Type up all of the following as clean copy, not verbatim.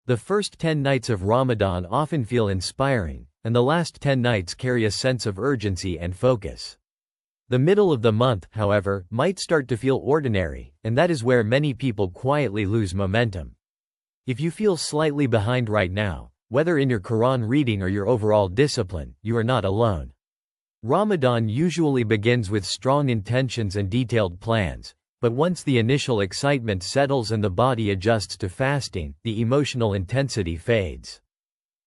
The first 10 nights of Ramadan often feel inspiring, and the last 10 nights carry a sense of urgency and focus. The middle of the month, however, might start to feel ordinary, and that is where many people quietly lose momentum. If you feel slightly behind right now, whether in your Qur'an reading or your overall discipline, you are not alone. Ramadan usually begins with strong intentions and detailed plans, but once the initial excitement settles and the body adjusts to fasting, the emotional intensity fades.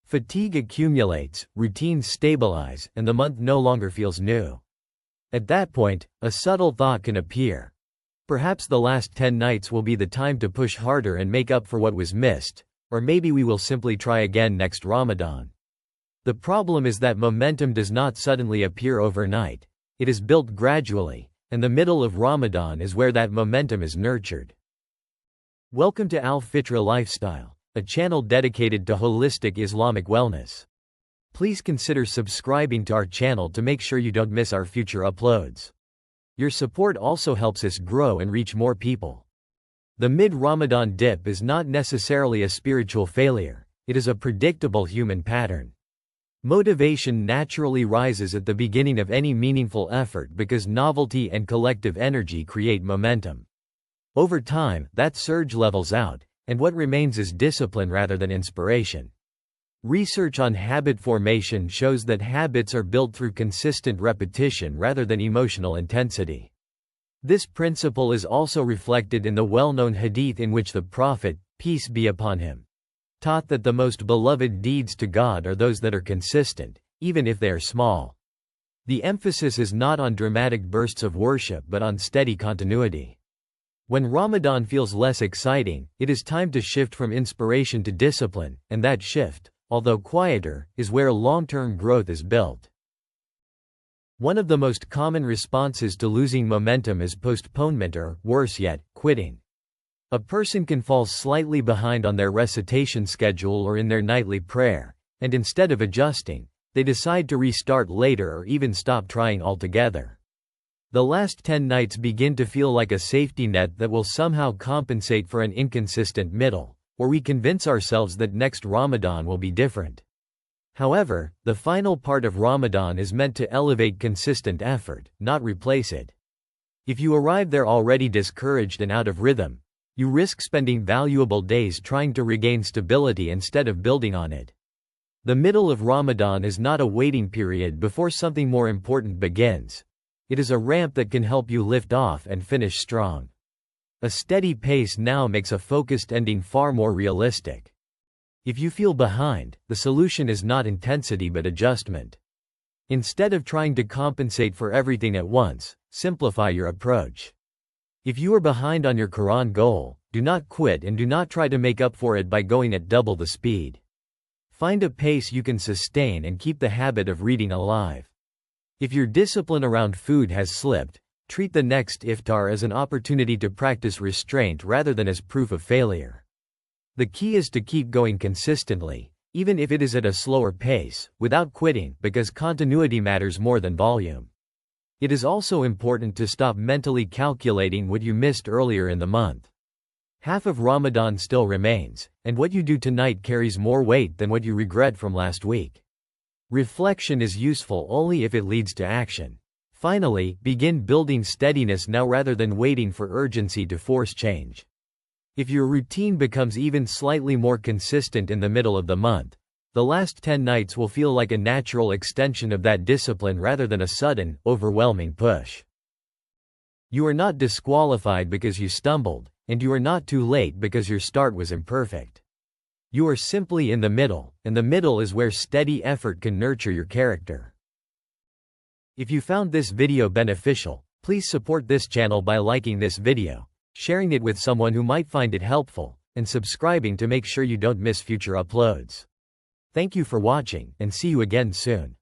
Fatigue accumulates, routines stabilize, and the month no longer feels new. At that point, a subtle thought can appear. Perhaps the last 10 nights will be the time to push harder and make up for what was missed, or maybe we will simply try again next Ramadan. The problem is that momentum does not suddenly appear overnight. It is built gradually, and the middle of Ramadan is where that momentum is nurtured. Welcome to Al-Fitra Lifestyle, a channel dedicated to holistic Islamic wellness. Please consider subscribing to our channel to make sure you don't miss our future uploads. Your support also helps us grow and reach more people. The mid-Ramadan dip is not necessarily a spiritual failure, it is a predictable human pattern. Motivation naturally rises at the beginning of any meaningful effort because novelty and collective energy create momentum. Over time, that surge levels out, and what remains is discipline rather than inspiration. Research on habit formation shows that habits are built through consistent repetition rather than emotional intensity. This principle is also reflected in the well-known hadith in which the Prophet, peace be upon him, taught that the most beloved deeds to God are those that are consistent, even if they are small. The emphasis is not on dramatic bursts of worship but on steady continuity. When Ramadan feels less exciting, it is time to shift from inspiration to discipline, and that shift, although quieter, is where long-term growth is built. One of the most common responses to losing momentum is postponement or, worse yet, quitting. A person can fall slightly behind on their recitation schedule or in their nightly prayer, and instead of adjusting, they decide to restart later or even stop trying altogether. The last 10 nights begin to feel like a safety net that will somehow compensate for an inconsistent middle, or we convince ourselves that next Ramadan will be different. However, the final part of Ramadan is meant to elevate consistent effort, not replace it. If you arrive there already discouraged and out of rhythm, you risk spending valuable days trying to regain stability instead of building on it. The middle of Ramadan is not a waiting period before something more important begins. It is a ramp that can help you lift off and finish strong. A steady pace now makes a focused ending far more realistic. If you feel behind, the solution is not intensity but adjustment. Instead of trying to compensate for everything at once, simplify your approach. If you are behind on your Qur'an goal, do not quit and do not try to make up for it by going at double the speed. Find a pace you can sustain and keep the habit of reading alive. If your discipline around food has slipped, treat the next iftar as an opportunity to practice restraint rather than as proof of failure. The key is to keep going consistently, even if it is at a slower pace, without quitting, because continuity matters more than volume. It is also important to stop mentally calculating what you missed earlier in the month. Half of Ramadan still remains, and what you do tonight carries more weight than what you regret from last week. Reflection is useful only if it leads to action. Finally, begin building steadiness now rather than waiting for urgency to force change. If your routine becomes even slightly more consistent in the middle of the month, the last 10 nights will feel like a natural extension of that discipline rather than a sudden, overwhelming push. You are not disqualified because you stumbled, and you are not too late because your start was imperfect. You are simply in the middle, and the middle is where steady effort can nurture your character. If you found this video beneficial, please support this channel by liking this video, sharing it with someone who might find it helpful, and subscribing to make sure you don't miss future uploads. Thank you for watching, and see you again soon.